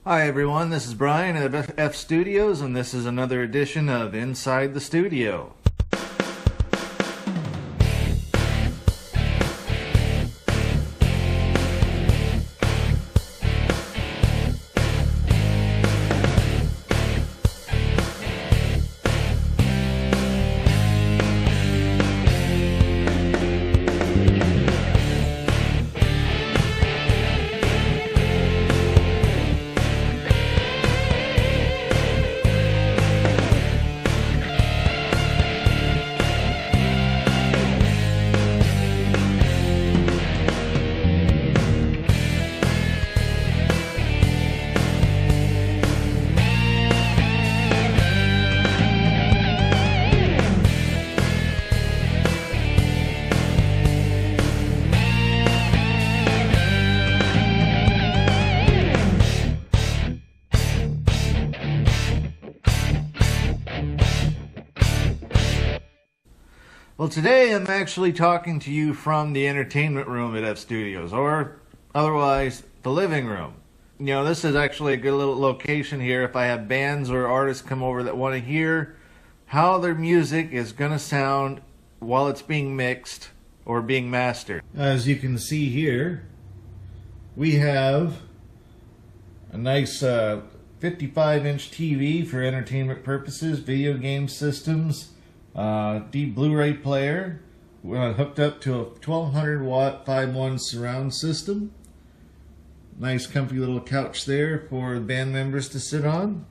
Hi everyone, this is Brian at F Studios, and this is another edition of Inside the Studio. Well, today I'm actually talking to you from the entertainment room at F Studios, or otherwise the living room. You know, this is actually a good little location here if I have bands or artists come over that want to hear how their music is going to sound while it's being mixed or being mastered. As you can see here, we have a nice 55-inch TV for entertainment purposes, video game systems, deep Blu-ray player hooked up to a 1200 watt 5.1 surround system. Nice comfy little couch there for band members to sit on.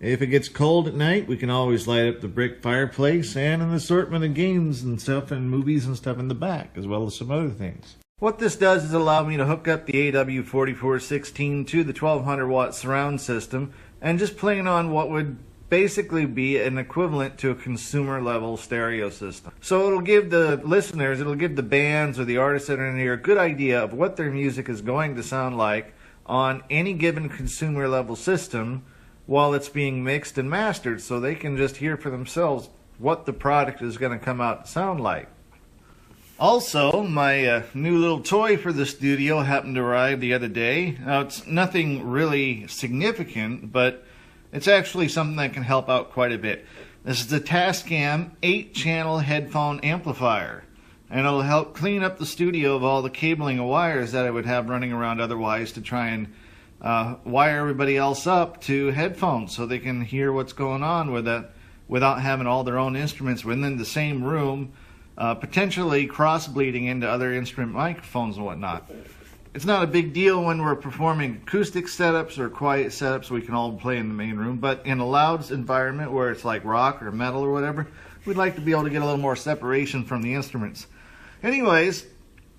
If it gets cold at night, we can always light up the brick fireplace and an assortment of games and stuff and movies and stuff in the back, as well as some other things. What this does is allow me to hook up the AW4416 to the 1200 watt surround system and just play on what would basically be an equivalent to a consumer level stereo system. So it'll give the listeners, it'll give the bands or the artists that are in here a good idea of what their music is going to sound like on any given consumer level system while it's being mixed and mastered, so they can just hear for themselves what the product is going to come out to sound like. Also, my new little toy for the studio happened to arrive the other day. Now, it's nothing really significant, but it's actually something that can help out quite a bit. This is the Tascam 8-channel headphone amplifier, and it'll help clean up the studio of all the cabling and wires that I would have running around otherwise to try and wire everybody else up to headphones so they can hear what's going on with it without having all their own instruments within the same room, potentially cross-bleeding into other instrument microphones and whatnot. It's not a big deal when we're performing acoustic setups or quiet setups. We can all play in the main room, but in a loud environment where it's like rock or metal or whatever, we'd like to be able to get a little more separation from the instruments. Anyways,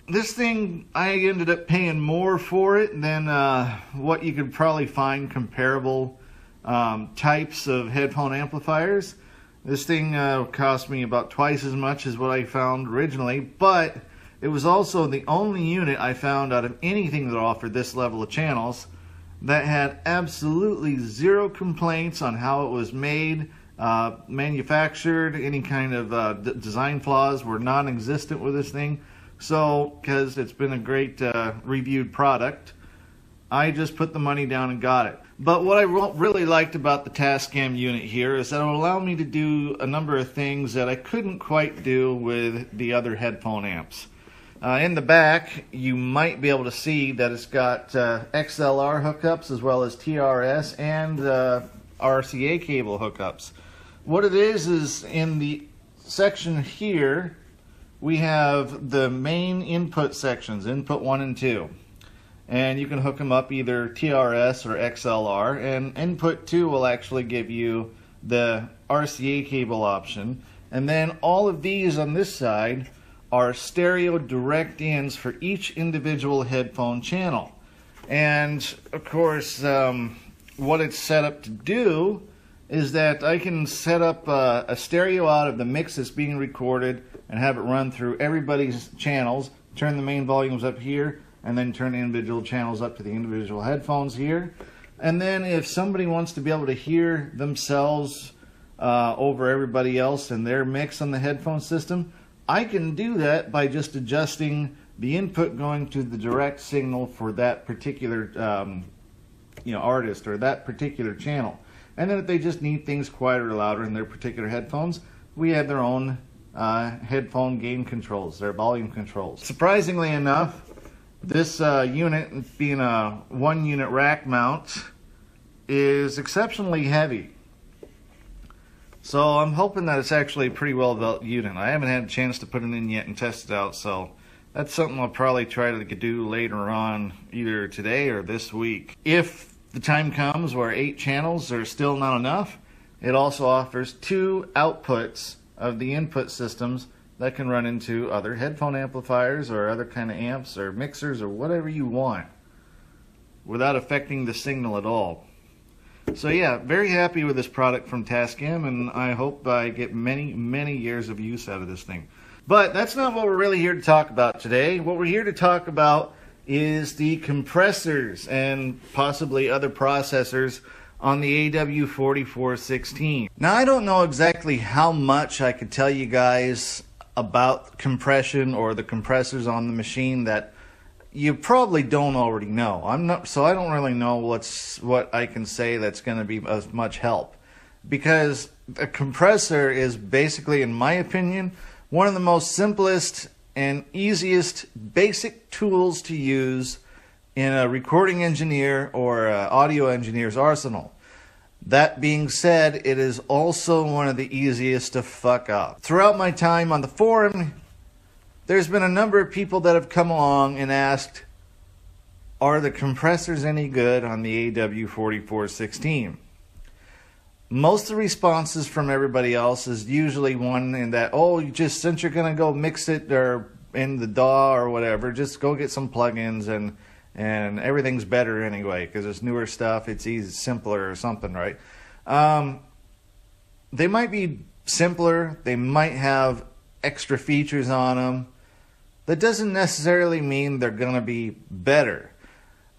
this thing, I ended up paying more for it than what you could probably find comparable types of headphone amplifiers. This thing cost me about twice as much as what I found originally, but it was also the only unit I found out of anything that offered this level of channels that had absolutely zero complaints on how it was made, manufactured. Any kind of design flaws were non-existent with this thing. So, because it's been a great reviewed product, I just put the money down and got it. But what I really liked about the Tascam unit here is that it will allow me to do a number of things that I couldn't quite do with the other headphone amps. In the back, you might be able to see that it's got XLR hookups as well as TRS and RCA cable hookups. What it is in the section here, we have the main input sections, input 1 and 2. And you can hook them up either TRS or XLR, and input 2 will actually give you the RCA cable option. And then all of these on this side are stereo direct ins for each individual headphone channel. And of course, what it's set up to do is that I can set up a stereo out of the mix that's being recorded and have it run through everybody's channels, turn the main volumes up here, and then turn the individual channels up to the individual headphones here. And then if somebody wants to be able to hear themselves over everybody else and their mix on the headphone system, I can do that by just adjusting the input going to the direct signal for that particular artist or that particular channel. And then if they just need things quieter or louder in their particular headphones, we have their own headphone gain controls, their volume controls. Surprisingly enough, this unit, being a 1-unit rack mount, is exceptionally heavy. So I'm hoping that it's actually a pretty well developed unit. I haven't had a chance to put it in yet and test it out, so that's something I'll probably try to do later on, either today or this week. If the time comes where 8 channels are still not enough, it also offers 2 outputs of the input systems that can run into other headphone amplifiers or other kind of amps or mixers or whatever you want without affecting the signal at all. So yeah, very happy with this product from Tascam, and I hope I get many years of use out of this thing. But that's not what we're really here to talk about today. What we're here to talk about is the compressors and possibly other processors on the AW4416. Now, I don't know exactly how much I could tell you guys about compression or the compressors on the machine that you probably don't already know. I don't really know what I can say that's going to be of much help, because a compressor is basically, in my opinion, one of the most simplest and easiest basic tools to use in a recording engineer or audio engineer's arsenal. That being said, it is also one of the easiest to fuck up. Throughout my time on the forum, there's been a number of people that have come along and asked, are the compressors any good on the AW4416? Most of the responses from everybody else is usually one in that, oh, since you're going to go mix it or in the DAW or whatever, just go get some plugins and everything's better anyway because it's newer stuff, it's easy, simpler or something, right? They might be simpler, they might have extra features on them. That doesn't necessarily mean they're going to be better.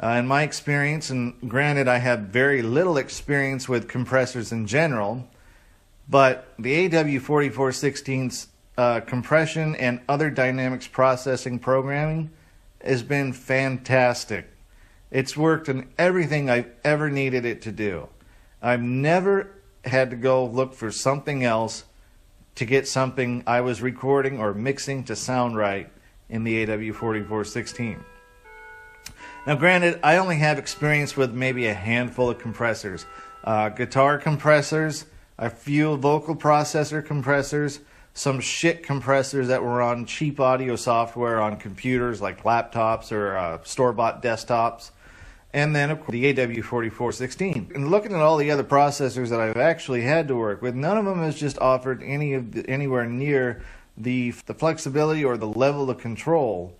In my experience, and granted I have very little experience with compressors in general, but the AW4416's compression and other dynamics processing programming has been fantastic. It's worked in everything I've ever needed it to do. I've never had to go look for something else to get something I was recording or mixing to sound right in the AW4416. Now granted, I only have experience with maybe a handful of compressors. Guitar compressors, a few vocal processor compressors, some shit compressors that were on cheap audio software on computers like laptops or store-bought desktops, and then of course the AW4416. And looking at all the other processors that I've actually had to work with, none of them has just offered anywhere near the flexibility or the level of control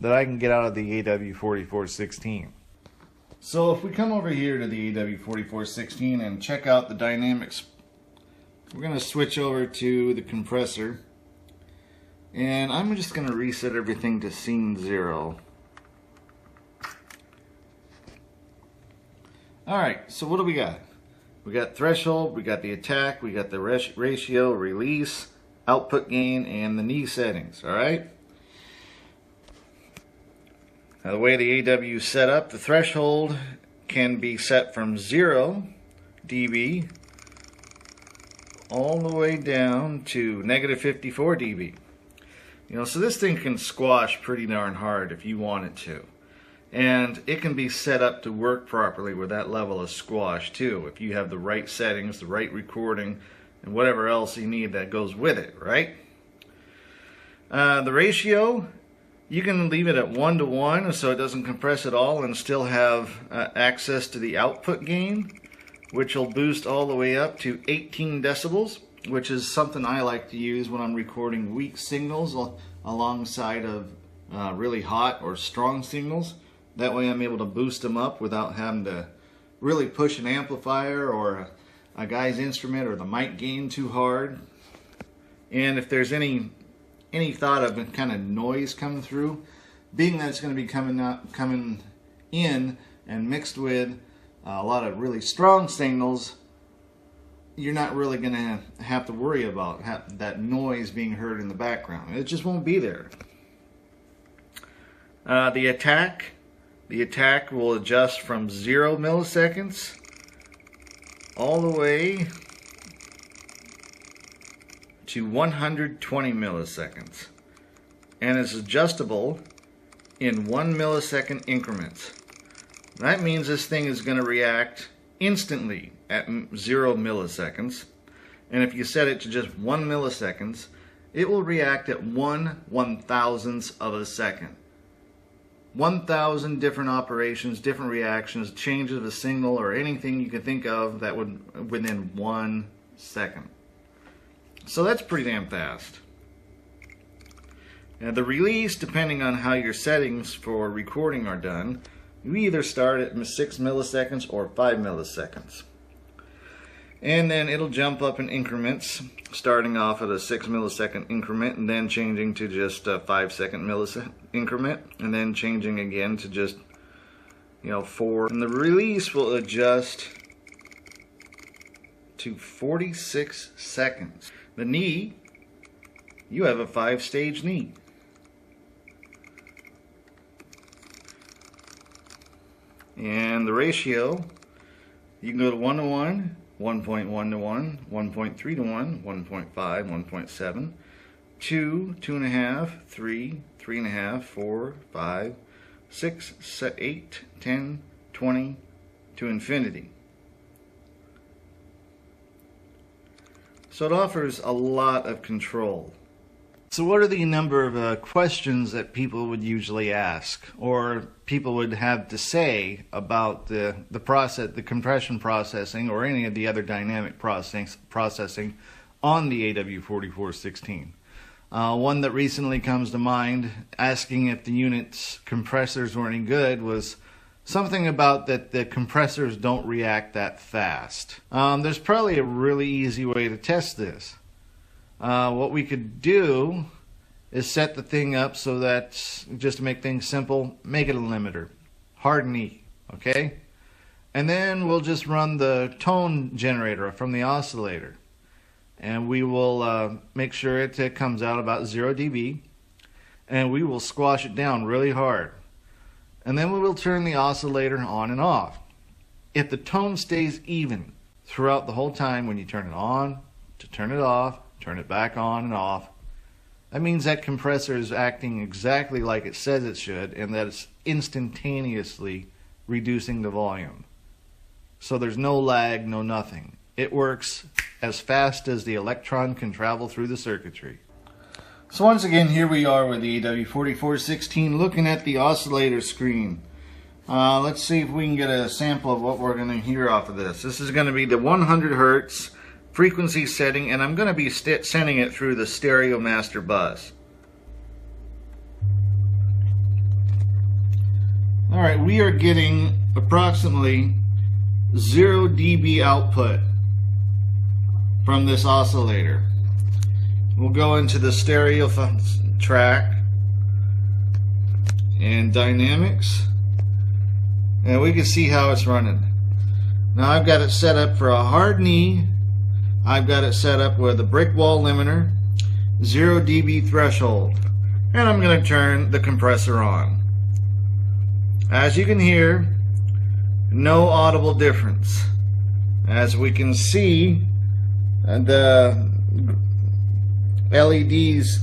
that I can get out of the AW4416. So if we come over here to the AW4416 and check out the dynamics, we're going to switch over to the compressor, and I'm just going to reset everything to scene 0. Alright, so what do we got? We got threshold, we got the attack, we got the ratio, release, output gain, and the knee settings. Alright? Now the way the AW is set up, the threshold can be set from 0 dB all the way down to negative 54 dB. So this thing can squash pretty darn hard if you want it to. And it can be set up to work properly with that level of squash too, if you have the right settings, the right recording, and whatever else you need that goes with it, right? The ratio, you can leave it at 1:1 so it doesn't compress at all and still have access to the output gain, which will boost all the way up to 18 decibels, which is something I like to use when I'm recording weak signals alongside of really hot or strong signals. That way I'm able to boost them up without having to really push an amplifier or a guy's instrument or the mic gain too hard. And if there's any thought of kind of noise coming through, being that it's going to be coming in and mixed with a lot of really strong signals, you're not really going to have to worry about that noise being heard in the background. It just won't be there. The attack will adjust from 0 milliseconds all the way to 120 milliseconds, and is adjustable in 1 millisecond increments. That means this thing is going to react instantly at 0 milliseconds, and if you set it to just 1 milliseconds, it will react at 1/1000th of a second. 1,000 different operations, different reactions, changes of a signal, or anything you can think of that would within 1 second. So that's pretty damn fast. Now the release, depending on how your settings for recording are done, you either start at 6 milliseconds or 5 milliseconds. And then it'll jump up in increments, starting off at a 6 millisecond increment and then changing to just a 5-second millisecond increment, and then changing again to just 4. And the release will adjust to 46 seconds. The knee, you have a 5-stage knee. And the ratio, you can go to 1 to 1, 1.1 to 1, 1.3 to 1, 1.5, 1.7, 2, 2.5, 3, 3.5, 4, 5, 6, 8, 10, 20, to infinity. So it offers a lot of control. So what are the number of questions that people would usually ask, or people would have to say about the compression processing, or any of the other dynamic processing on the AW4416? One that recently comes to mind, asking if the unit's compressors were any good, was something about that the compressors don't react that fast. There's probably a really easy way to test this. What we could do is set the thing up so that, just to make things simple, make it a limiter, hard knee, okay? And then we'll just run the tone generator from the oscillator, and we will make sure it comes out about 0 dB, and we will squash it down really hard. And then we will turn the oscillator on and off. If the tone stays even throughout the whole time, when you turn it on, to turn it off, turn it back on and off, that means that compressor is acting exactly like it says it should, and that it's instantaneously reducing the volume. So there's no lag, no nothing. It works as fast as the electron can travel through the circuitry. So once again, here we are with the AW4416 looking at the oscillator screen. Let's see if we can get a sample of what we're going to hear off of this. This is going to be the 100 Hertz frequency setting, and I'm going to be sending it through the stereo master bus. Alright, we are getting approximately 0 dB output from this oscillator. We'll go into the stereo track and dynamics, and we can see how it's running. Now I've got it set up for a hard knee. I've got it set up with a brick wall limiter, 0 dB threshold, and I'm going to turn the compressor on. As you can hear, no audible difference. As we can see, the LEDs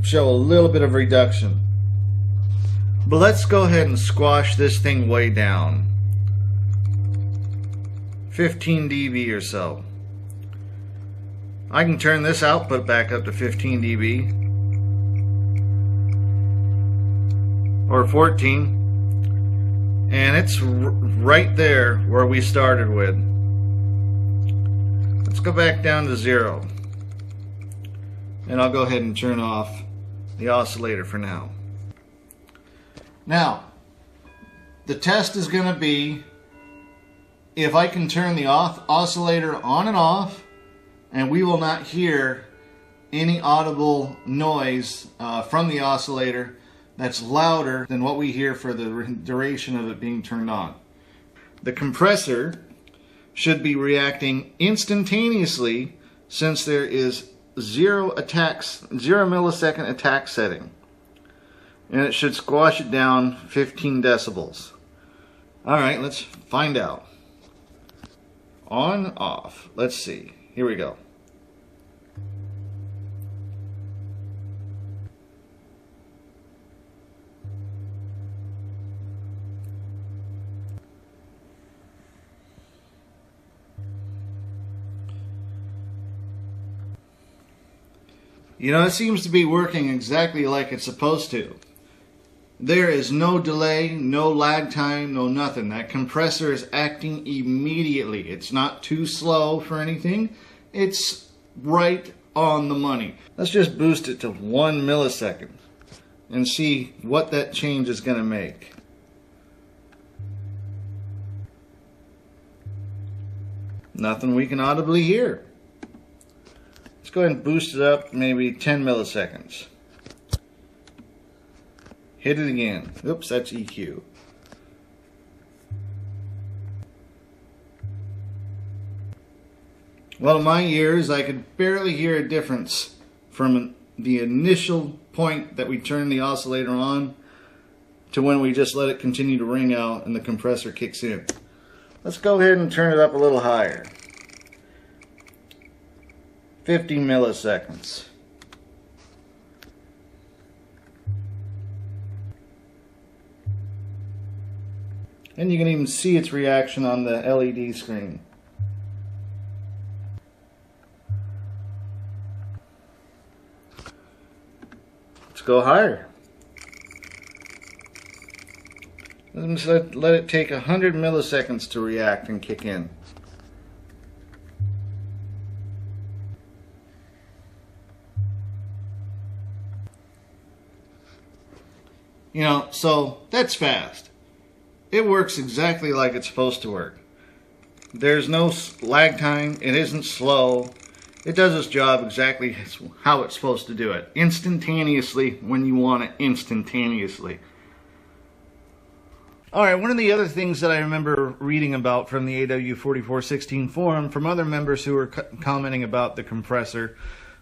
show a little bit of reduction. But let's go ahead and squash this thing way down. 15 dB or so. I can turn this output back up to 15 dB. Or 14. And it's right there where we started with. Let's go back down to 0. And I'll go ahead and turn off the oscillator for now. Now, the test is going to be if I can turn the oscillator on and off, and we will not hear any audible noise from the oscillator that's louder than what we hear for the duration of it being turned on. The compressor should be reacting instantaneously, since there is 0 millisecond attack setting. and it should squash it down 15 decibels. Alright, let's find out. On, off. Let's see. Here we go. You know, it seems to be working exactly like it's supposed to. There is no delay, no lag time, no nothing. That compressor is acting immediately. It's not too slow for anything. It's right on the money. Let's just boost it to 1 millisecond and see what that change is going to make. Nothing we can audibly hear. Let's go ahead and boost it up maybe 10 milliseconds. Hit it again. Oops, that's EQ. Well, in my ears, I could barely hear a difference from the initial point that we turned the oscillator on to when we just let it continue to ring out and the compressor kicks in. Let's go ahead and turn it up a little higher. 50 milliseconds. And you can even see its reaction on the LED screen. Let's go higher. Let's let it take 100 milliseconds to react and kick in. You know, so that's fast. It works exactly like it's supposed to work. There's no lag time. It isn't slow. It does its job exactly how it's supposed to do it. Instantaneously when you want it instantaneously. Alright, one of the other things that I remember reading about from the AW4416 forum from other members who were commenting about the compressor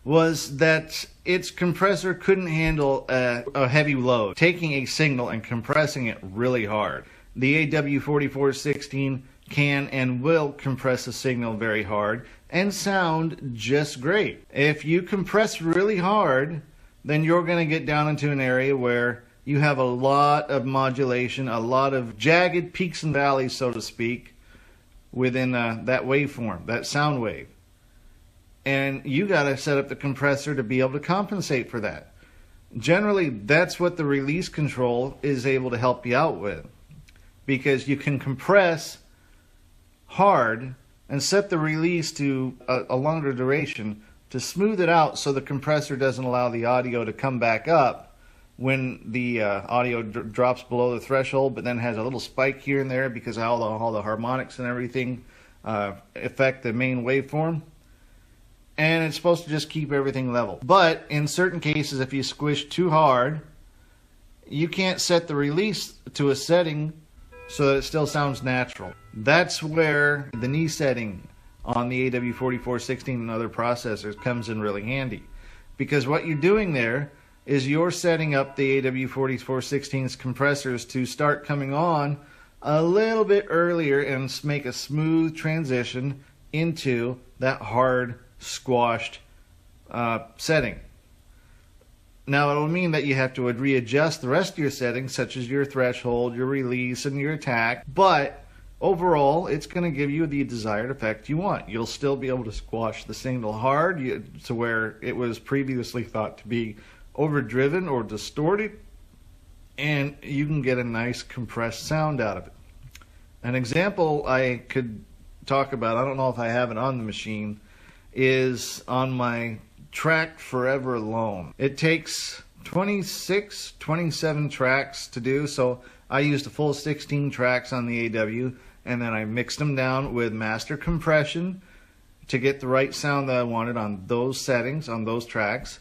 was that its compressor couldn't handle a heavy load, taking a signal and compressing it really hard. The AW4416 can and will compress a signal very hard and sound just great. If you compress really hard, then you're going to get down into an area where you have a lot of modulation, a lot of jagged peaks and valleys, so to speak, within that waveform, that sound wave. And you got to set up the compressor to be able to compensate for that. Generally, that's what the release control is able to help you out with, because you can compress hard and set the release to a longer duration to smooth it out so the compressor doesn't allow the audio to come back up when the audio drops below the threshold, but then has a little spike here and there because all the harmonics and everything affect the main waveform. And it's supposed to just keep everything level. But in certain cases, if you squish too hard, you can't set the release to a setting so that it still sounds natural. That's where the knee setting on the AW4416 and other processors comes in really handy. Because what you're doing there is you're setting up the AW4416's compressors to start coming on a little bit earlier and make a smooth transition into that hard, squashed setting. Now, it will mean that you have to readjust the rest of your settings, such as your threshold, your release, and your attack, but overall, it's going to give you the desired effect you want. You'll still be able to squash the signal hard to where it was previously thought to be overdriven or distorted, and you can get a nice compressed sound out of it. An example I could talk about, I don't know if I have it on the machine, is on my track Forever Alone. It takes 27 tracks to do, so I used a full 16 tracks on the AW, and then I mixed them down with master compression to get the right sound that I wanted on those settings, on those tracks.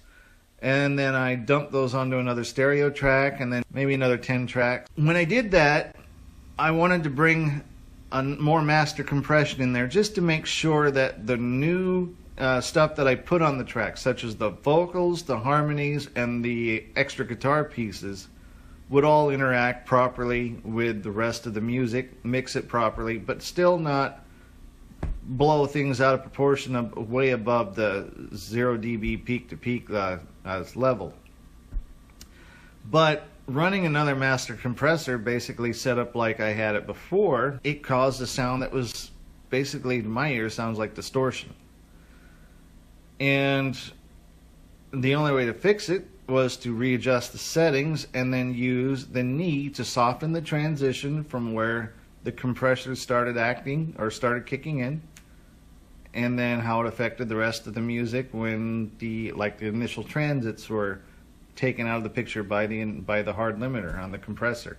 And then I dumped those onto another stereo track, and then maybe another 10 tracks. When I did that, I wanted to bring more master compression in there just to make sure that the new stuff that I put on the track, such as the vocals, the harmonies, and the extra guitar pieces, would all interact properly with the rest of the music, mix it properly, but still not blow things out of proportion of way above the 0 dB peak to peak level. But running another master compressor, basically set up like I had it before, it caused a sound that was basically, to my ear, sounds like distortion. And the only way to fix it was to readjust the settings and then use the knee to soften the transition from where the compressor started acting or started kicking in, and then how it affected the rest of the music when the initial transits were taken out of the picture by the hard limiter on the compressor.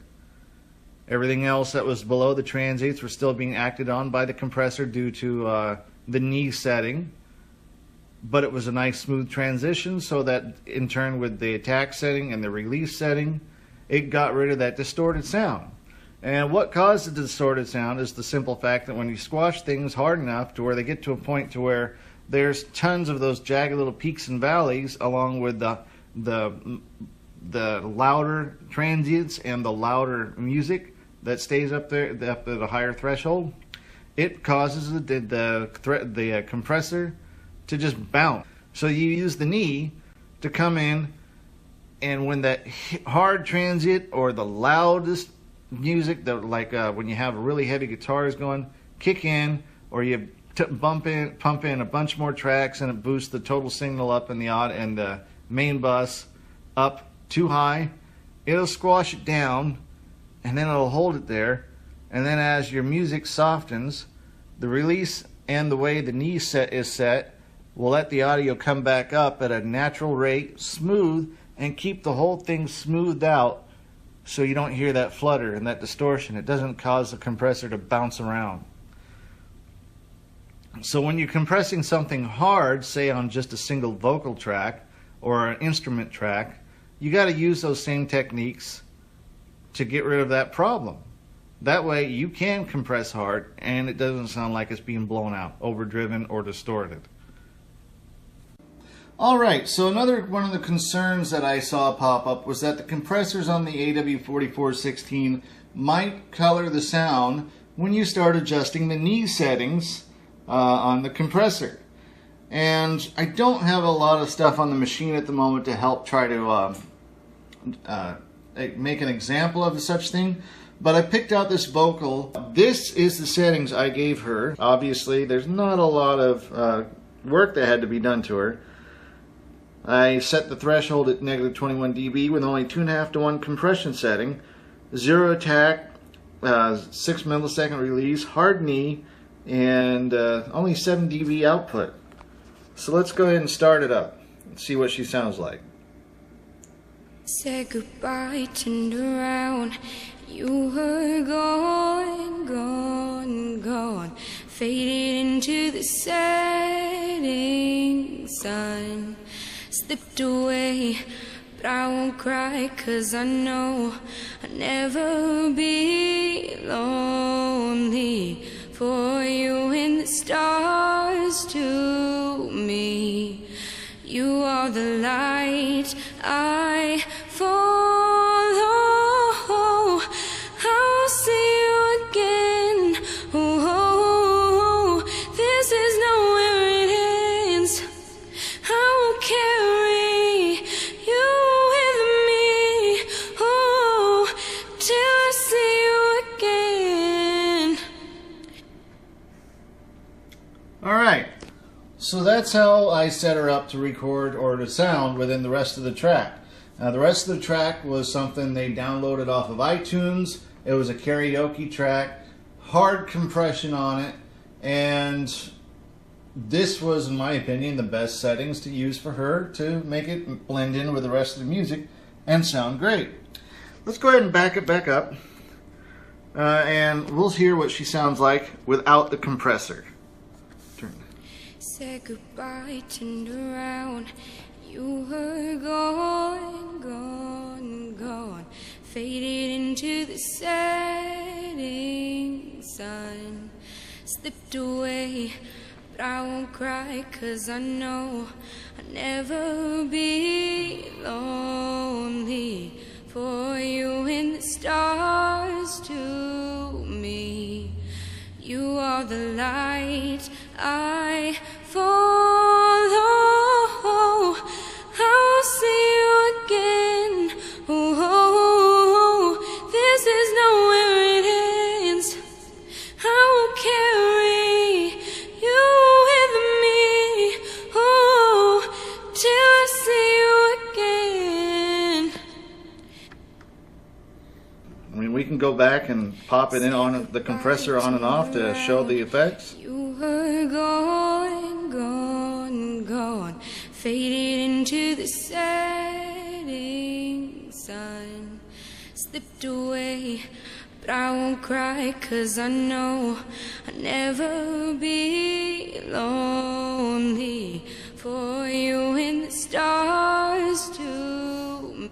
Everything else that was below the transients were still being acted on by the compressor due to the knee setting, but it was a nice smooth transition, so that in turn with the attack setting and the release setting, it got rid of that distorted sound. And what caused the distorted sound is the simple fact that when you squash things hard enough to where they get to a point to where there's tons of those jagged little peaks and valleys, along with the louder transients and the louder music that stays up there up at a higher threshold, it causes the compressor to just bounce. So you use the knee to come in, and when that hard transient or the loudest music, when you have really heavy guitars going, kick in, or you pump in a bunch more tracks, and it boosts the total signal up in the main bus up too high, it'll squash it down, and then it'll hold it there. And then as your music softens, the release and the way the knee is set will let the audio come back up at a natural rate, smooth, and keep the whole thing smoothed out so you don't hear that flutter and that distortion. It doesn't cause the compressor to bounce around. So when you're compressing something hard, say on just a single vocal track or an instrument track, you got to use those same techniques to get rid of that problem. That way you can compress hard and it doesn't sound like it's being blown out, overdriven, or distorted. Alright, so another one of the concerns that I saw pop up was that the compressors on the AW4416 might color the sound when you start adjusting the knee settings on the compressor. And I don't have a lot of stuff on the machine at the moment to help try to make an example of such thing, but I picked out this vocal. This is the settings I gave her. Obviously there's not a lot of work that had to be done to her. I set the threshold at negative 21 dB with only 2.5 to 1 compression setting, 0 attack, 6 millisecond release, hard knee, and only 7 dB output. So let's go ahead and start it up and see what she sounds like. Said goodbye, turned around, you were gone, gone, gone, faded into the setting sun. Slipped away, but I won't cry, 'cause I know I'll never be lonely. For you and the stars to me, you are the light I follow. I'll see you again. Oh, this is nowhere it ends. I will carry you with me, oh, till I see you again. Alright, so that's how I set her up to record or to sound within the rest of the track. Now the rest of the track was something they downloaded off of iTunes. It was a karaoke track, hard compression on it, and this was, in my opinion, the best settings to use for her to make it blend in with the rest of the music and sound great. Let's go ahead and back it back up, and we'll hear what she sounds like without the compressor. Said goodbye, turned around, you were gone, gone, gone, faded into the setting sun. Slipped away, but I won't cry, 'cause I know I'll never be lonely. for you and the stars to me. You are the light I follow. I'll see you again. Oh, this is nowhere it ends. I will carry you with me. Oh, till I see you again. I mean, we can go back and pop it in on the compressor on and off to show the effects. You were gone, gone, gone, faded into the setting sun. Slipped away, but I won't cry, 'cause I know I'll never be lonely, for you and the stars too.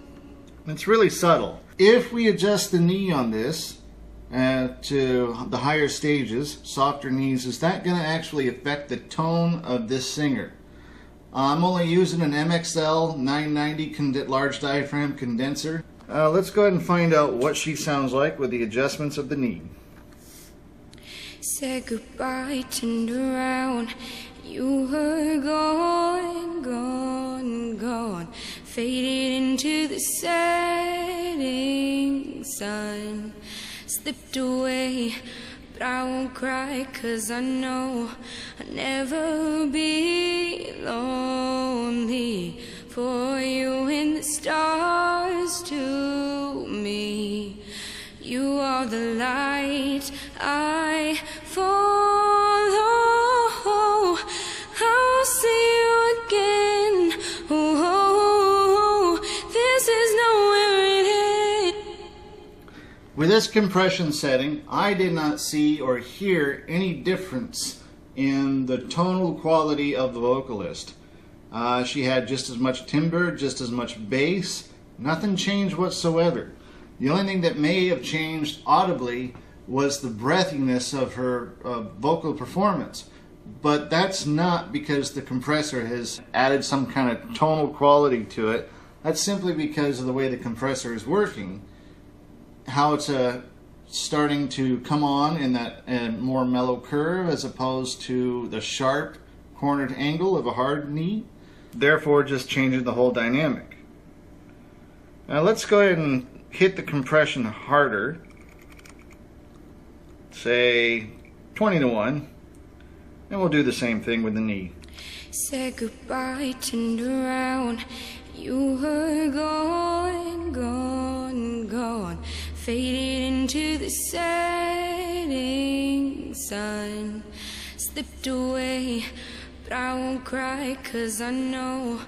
It's really subtle. If we adjust the knee on this to the higher stages, softer knees, is that going to actually affect the tone of this singer? I'm only using an MXL 990 large diaphragm condenser. Let's go ahead and find out what she sounds like with the adjustments of the knee. Said goodbye, turned around. You were gone, gone, gone, faded into the setting sun. Slipped away, but I won't cry, 'cause I know I'll never be lonely, for you and the stars to me. You are the light I follow. I'll see you again. Oh, this is nowhere it ends. With this compression setting, I did not see or hear any difference in the tonal quality of the vocalist. She had just as much timbre, just as much bass. Nothing changed whatsoever. The only thing that may have changed audibly was the breathiness of her vocal performance. But that's not because the compressor has added some kind of tonal quality to it. That's simply because of the way the compressor is working. How it's starting to come on in that more mellow curve as opposed to the sharp cornered angle of a hard knee. Therefore, just changing the whole dynamic. Now let's go ahead and hit the compression harder. Say 20 to 1. And we'll do the same thing with the knee. Said goodbye, turned around. You were gone, gone, gone, faded into the setting sun. Slipped away, but I won't cry, 'cause I know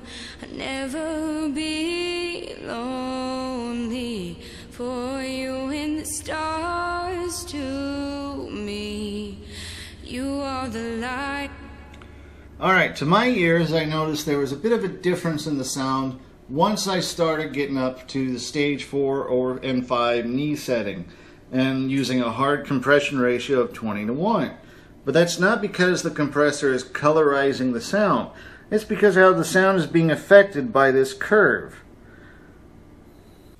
I'll never be lonely, for you and the stars to me. You are the light. Alright, to my ears I noticed there was a bit of a difference in the sound once I started getting up to the stage 4 or M5 knee setting and using a hard compression ratio of 20 to 1. But that's not because the compressor is colorizing the sound. It's because how the sound is being affected by this curve.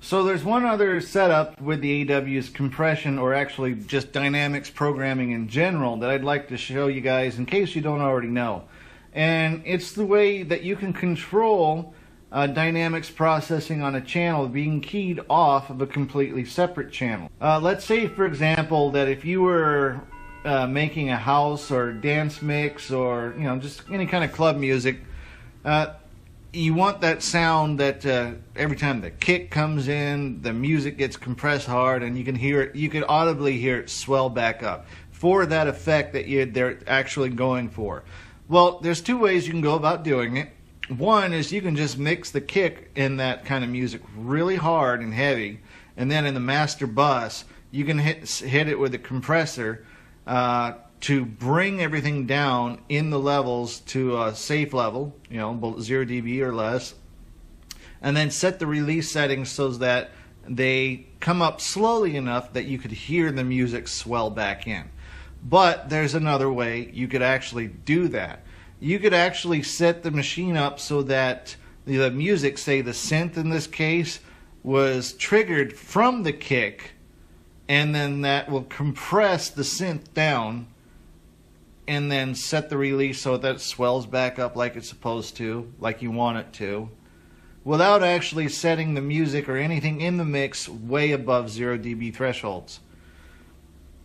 So there's one other setup with the AW's compression, or actually just dynamics programming in general, that I'd like to show you guys in case you don't already know. And it's the way that you can control dynamics processing on a channel being keyed off of a completely separate channel. Let's say, for example, that if you were making a house or dance mix, or just any kind of club music, you want that sound that every time the kick comes in, the music gets compressed hard, and you can hear it. You can audibly hear it swell back up for that effect that they're actually going for. Well, there's two ways you can go about doing it. One is you can just mix the kick in that kind of music really hard and heavy, and then in the master bus you can hit it with a compressor to bring everything down in the levels to a safe level, 0 dB or less, and then set the release settings so that they come up slowly enough that you could hear the music swell back in. But there's another way you could actually do that. You could actually set the machine up so that the music, say the synth in this case, was triggered from the kick, and then that will compress the synth down and then set the release so that it swells back up like it's supposed to, like you want it to, without actually setting the music or anything in the mix way above 0 dB thresholds.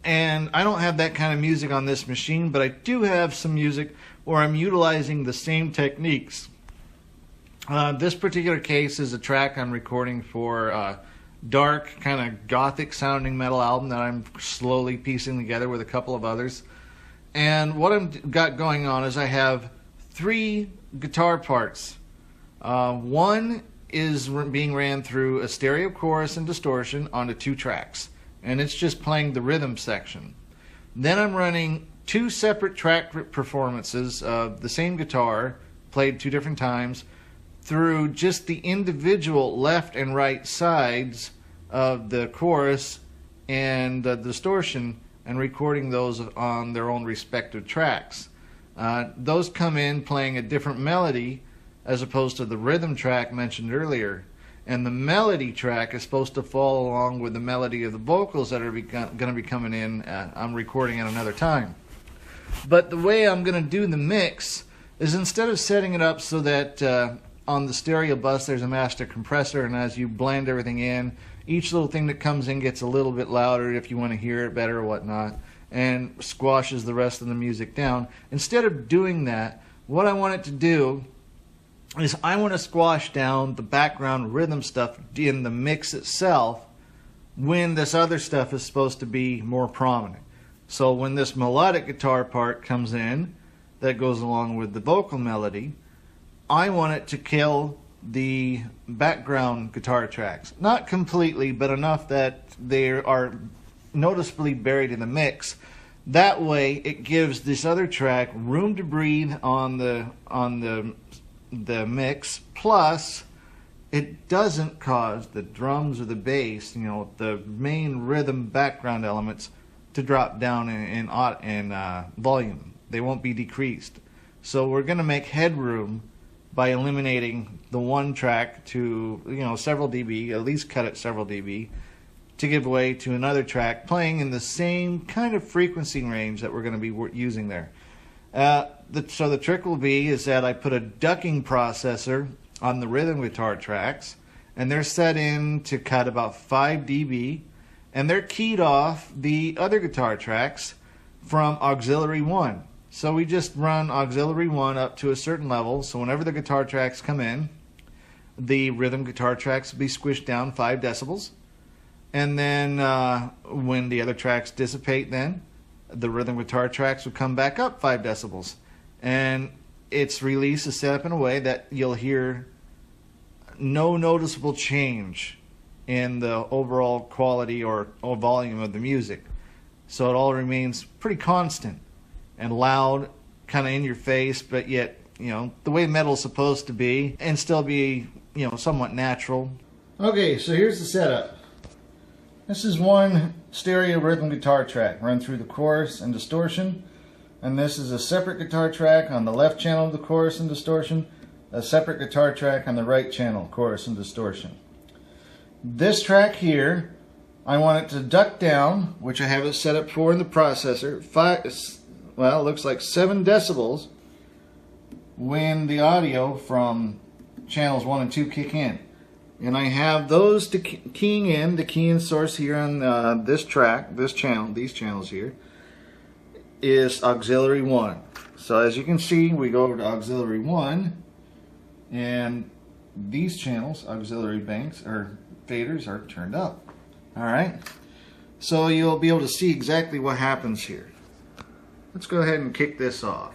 And I don't have that kind of music on this machine, but I do have some music where I'm utilizing the same techniques. This particular case is a track I'm recording for a dark, kind of gothic sounding metal album that I'm slowly piecing together with a couple of others. And what I've got going on is I have 3 guitar parts. One is being ran through a stereo chorus and distortion onto 2 tracks, and it's just playing the rhythm section. Then I'm running 2 separate track performances of the same guitar, played 2 different times, through just the individual left and right sides of the chorus and the distortion, and recording those on their own respective tracks. Those come in playing a different melody as opposed to the rhythm track mentioned earlier. And the melody track is supposed to follow along with the melody of the vocals that are going to be coming in. I'm recording at another time. But the way I'm going to do the mix is, instead of setting it up so that on the stereo bus there's a master compressor, and as you blend everything in, each little thing that comes in gets a little bit louder if you want to hear it better or whatnot, and squashes the rest of the music down. Instead of doing that, what I want it to do is I want to squash down the background rhythm stuff in the mix itself when this other stuff is supposed to be more prominent. So when this melodic guitar part comes in that goes along with the vocal melody, I want it to kill the background guitar tracks. Not completely, but enough that they are noticeably buried in the mix. That way it gives this other track room to breathe on the mix, plus it doesn't cause the drums or the bass, the main rhythm background elements, to drop down in volume. They won't be decreased. So we're going to make headroom by eliminating the one track to several dB, at least cut it several dB, to give way to another track playing in the same kind of frequency range that we're going to be using there. So the trick will be is that I put a ducking processor on the rhythm guitar tracks, and they're set in to cut about 5 dB, and they're keyed off the other guitar tracks from auxiliary 1. So we just run auxiliary 1 up to a certain level, so whenever the guitar tracks come in, the rhythm guitar tracks will be squished down 5 decibels. And then when the other tracks dissipate, then the rhythm guitar tracks will come back up 5 decibels. And its release is set up in a way that you'll hear no noticeable change in the overall quality or volume of the music. So it all remains pretty constant and loud, kind of in your face, but yet, the way metal's supposed to be, and still be, somewhat natural. Okay, so here's the setup. This is one stereo rhythm guitar track run through the chorus and distortion, and this is a separate guitar track on the left channel of the chorus and distortion, a separate guitar track on the right channel, chorus and distortion. This track here, I want it to duck down, which I have it set up for in the processor, it looks like 7 decibels when the audio from channels 1 and 2 kick in. And I have those to keying in, the key in source here on this track, this channel, these channels here, is auxiliary 1. So as you can see, we go over to auxiliary 1, and these channels, auxiliary banks or faders, are turned up. Alright, so you'll be able to see exactly what happens here. Let's go ahead and kick this off.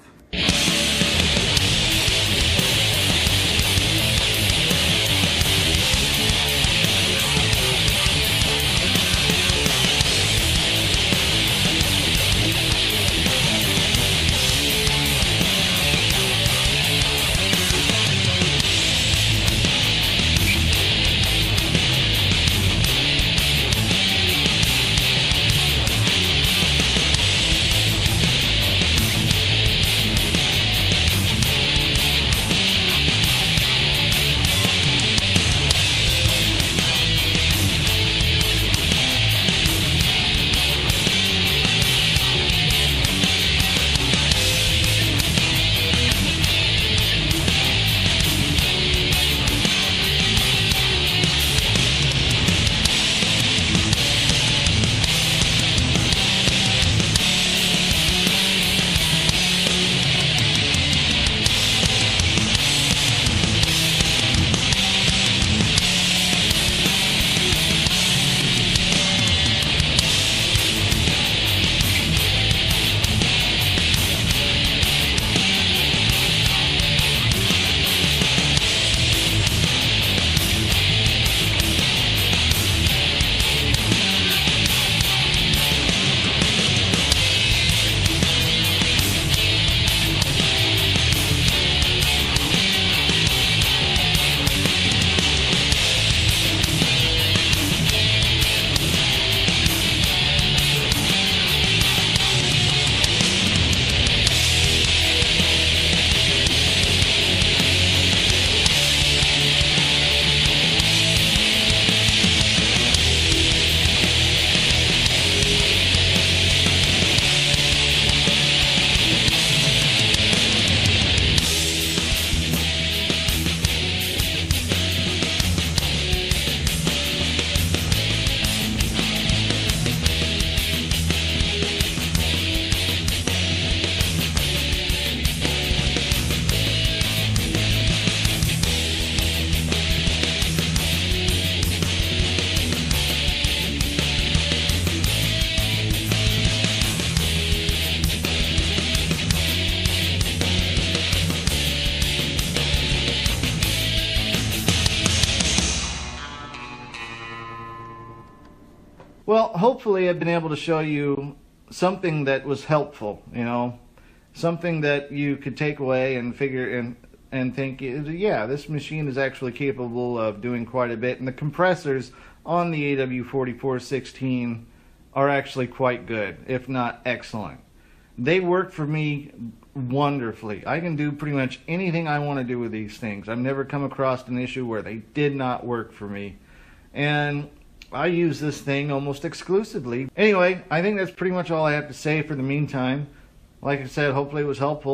hopefully I've been able to show you something that was helpful, you know, something that you could take away and figure and think, yeah, this machine is actually capable of doing quite a bit. And the compressors on the AW4416 are actually quite good, if not excellent. They work for me wonderfully. I can do pretty much anything I want to do with these things. I've never come across an issue where they did not work for me. And I use this thing almost exclusively. Anyway, I think that's pretty much all I have to say for the meantime. Like I said, hopefully it was helpful.